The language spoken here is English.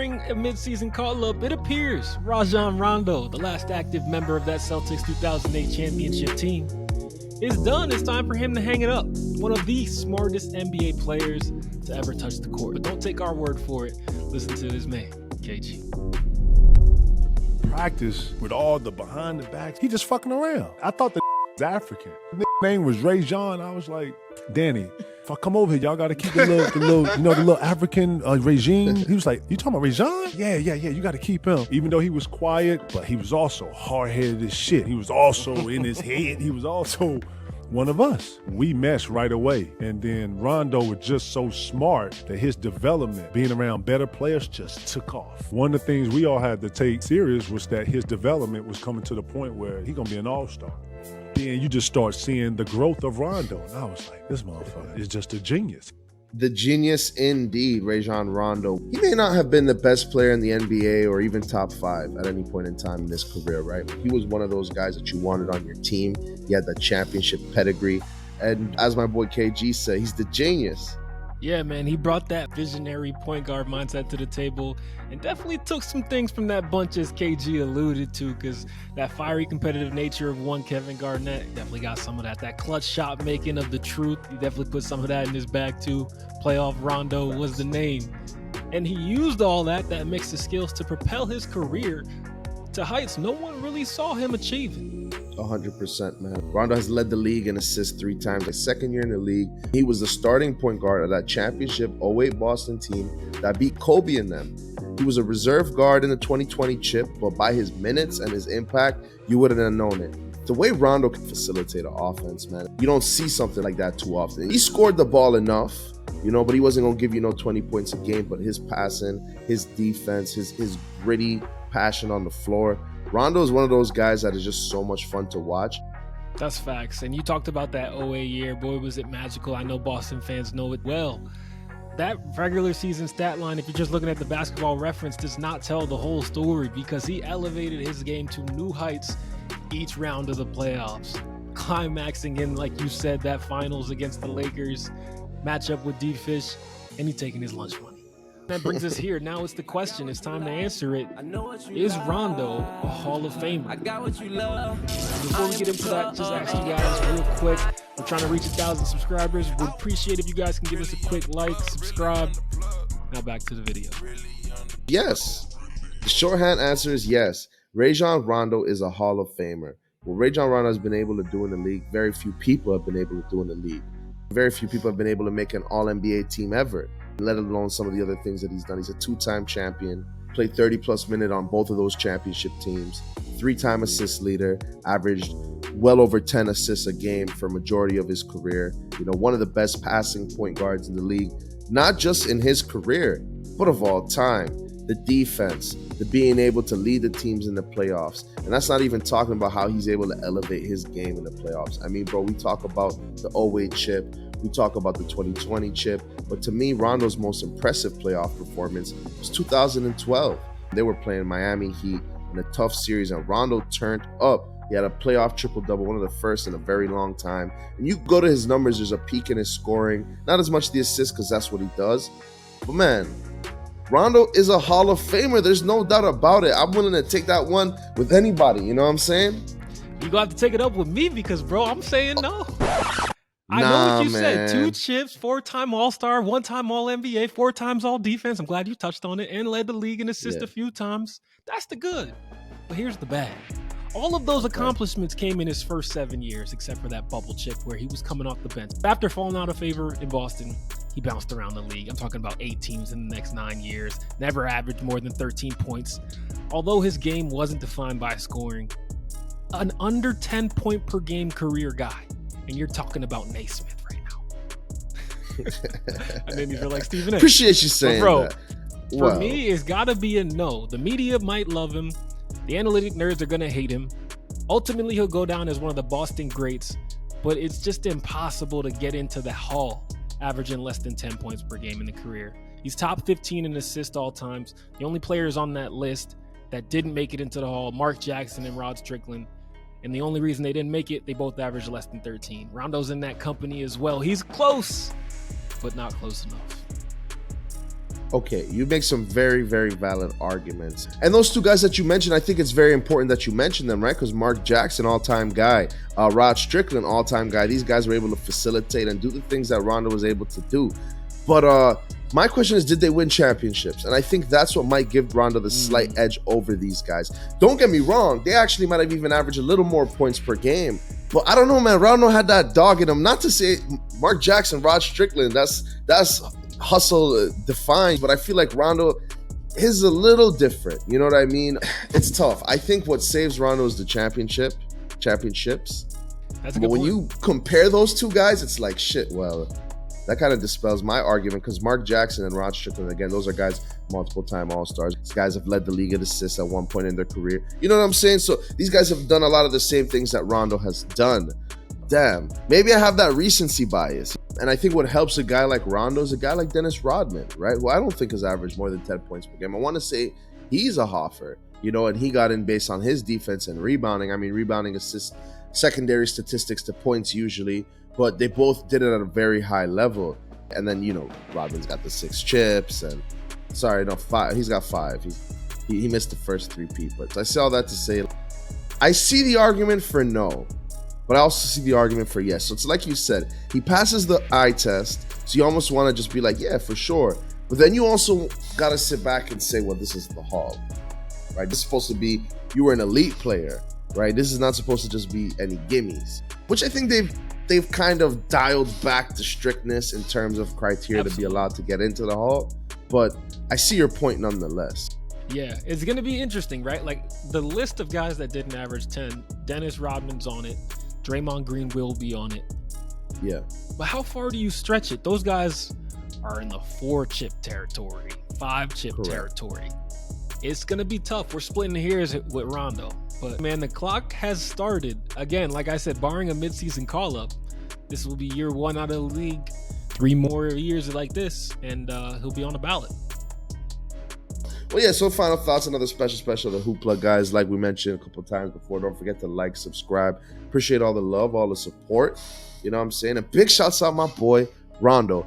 scoring a midseason call-up, it appears Rajon Rondo, the last active member of that Celtics 2008 championship team, is done. It's time for him to hang it up. One of the smartest NBA players to ever touch the court. But don't take our word for it. Listen to this man, KG. Practice with all the behind the backs. He just fucking around. I thought the was African. The name was Rajon. I was like, Danny, if I come over here, y'all got to keep the little African regime. He was like, you talking about Rajon? Yeah. You got to keep him. Even though he was quiet, but he was also hard-headed as shit. He was also in his head. He was also one of us. We meshed right away. And then Rondo was just so smart that his development, being around better players, just took off. One of the things we all had to take serious was that his development was coming to the point where he's going to be an all-star. Then you just start seeing the growth of Rondo. And I was like, this motherfucker is just a genius. The genius indeed, Rajon Rondo. He may not have been the best player in the NBA or even top 5 at any point in time in his career, right? But he was one of those guys that you wanted on your team. He had the championship pedigree. And as my boy KG said, he's the genius. Yeah, man, he brought that visionary point guard mindset to the table and definitely took some things from that bunch, as KG alluded to, because that fiery competitive nature of one Kevin Garnett definitely got some of that. That clutch shot making of the truth, he definitely put some of that in his bag too. Playoff Rondo was the name. And he used all that mix of skills to propel his career to heights no one really saw him achieving. 100%, man. Rondo has led the league in assists 3 times. His second year in the league, he was the starting point guard of that championship 08 Boston team that beat Kobe and them. He was a reserve guard in the 2020 chip, but by his minutes and his impact, you wouldn't have known it. The way Rondo can facilitate an offense, man, you don't see something like that too often. He scored the ball enough, but he wasn't going to give you 20 points a game, but his passing, his defense, his gritty passion on the floor. Rondo is one of those guys that is just so much fun to watch. That's facts. And you talked about that 08 year. Boy, was it magical. I know Boston fans know it well. That regular season stat line, if you're just looking at the Basketball Reference, does not tell the whole story because he elevated his game to new heights each round of the playoffs. Climaxing in, like you said, that finals against the Lakers, matchup with D-Fish, and he taking his lunch money. That brings us here. Now it's the question. It's time to answer it. Is Rondo a Hall of Famer? Before we get into that, just ask you guys real quick. We're trying to reach 1,000 subscribers. We'd appreciate if you guys can give us a quick like, subscribe. Now back to the video. Yes. The shorthand answer is yes. Rajon Rondo is a Hall of Famer. What Rajon Rondo has been able to do in the league, very few people have been able to do in the league. Very few people have been able to make an All-NBA team ever, let alone some of the other things that he's done. He's a 2-time champion, played 30-plus minutes on both of those championship teams, 3-time assist leader, averaged well over 10 assists a game for a majority of his career. One of the best passing point guards in the league, not just in his career, but of all time. The defense, the being able to lead the teams in the playoffs. And that's not even talking about how he's able to elevate his game in the playoffs. I mean, bro, we talk about the 08 chip, we talk about the 2020 chip, but to me, Rondo's most impressive playoff performance was 2012. They were playing Miami Heat in a tough series, and Rondo turned up. He had a playoff triple-double, one of the first in a very long time. And you go to his numbers, there's a peak in his scoring. Not as much the assists, because that's what he does. But man, Rondo is a Hall of Famer. There's no doubt about it. I'm willing to take that one with anybody. You know what I'm saying? You gonna have to take it up with me because, bro, I'm saying no. I know what you said. 2 chips, 4-time All-Star, 1-time All-NBA, 4 times All-Defense. I'm glad you touched on it, and led the league in assists a few times. That's the good. But here's the bad. All of those accomplishments came in his first 7 years, except for that bubble chip where he was coming off the bench. After falling out of favor in Boston, he bounced around the league. I'm talking about 8 teams in the next 9 years. Never averaged more than 13 points. Although his game wasn't defined by scoring, an under 10 point per game career guy. And you're talking about Naismith right now. I made me feel like Stephen A. Appreciate you saying that. For me, it's got to be a no. The media might love him. The analytic nerds are going to hate him. Ultimately, he'll go down as one of the Boston greats, but it's just impossible to get into the Hall averaging less than 10 points per game in the career. He's top 15 in assists all times. The only players on that list that didn't make it into the Hall, Mark Jackson and Rod Strickland. And the only reason they didn't make it, they both averaged less than 13. Rondo's in that company as well. He's close, but not close enough. Okay, you make some very, very valid arguments. And those two guys that you mentioned, I think it's very important that you mention them, right? Because Mark Jackson, all-time guy, Rod Strickland, all-time guy. These guys were able to facilitate and do the things that Rondo was able to do. But my question is, did they win championships? And I think that's what might give Rondo the slight edge over these guys. Don't get me wrong, they actually might have even averaged a little more points per game. But I don't know, man. Rondo had that dog in him. Not to say Mark Jackson, Rod Strickland, that's hustle defined, but I feel like Rondo is a little different. You know what I mean? It's tough. I think what saves Rondo is the championships. That's a good But when point. you compare those two guys, it's like, shit, well, that kind of dispels my argument, because Mark Jackson and Rod Strickland, again, those are guys, multiple-time All-Stars. These guys have led the league in assists at one point in their career. You know what I'm saying? So these guys have done a lot of the same things that Rondo has done. Damn, maybe I have that recency bias. And I think what helps a guy like Rondo is a guy like Dennis Rodman, right? Who I don't think has averaged more than 10 points per game. I want to say he's a HoF'er, you know, and he got in based on his defense and rebounding. I mean, rebounding, assists, secondary statistics to points usually, but they both did it at a very high level. And then, you know, Rodman's got the 6 chips and, sorry, no, 5. He's got 5. He missed the first 3-peat. But I say all that to say, I see the argument for no, but I also see the argument for yes. So it's like you said, he passes the eye test, so you almost want to just be like, yeah, for sure. But then you also got to sit back and say, well, this is the Hall, right? This is supposed to be, you were an elite player, right? This is not supposed to just be any gimmies, which I think they've kind of dialed back the strictness in terms of criteria to be allowed to get into the Hall. But I see your point nonetheless. Yeah, it's going to be interesting, right? Like the list of guys that didn't average 10, Dennis Rodman's on it. Draymond Green will be on it. Yeah. But how far do you stretch it? Those guys are in the 4-chip territory, 5-chip territory. It's going to be tough. We're splitting hairs with Rondo. But, man, the clock has started. Again, like I said, barring a midseason call-up, this will be year 1 out of the league. 3 more years like this, and he'll be on the ballot. Well, yeah, so final thoughts, another special, the Hoopla guys, like we mentioned a couple times before. Don't forget to like, subscribe. Appreciate all the love, all the support. You know what I'm saying? And big shouts out my boy, Rondo.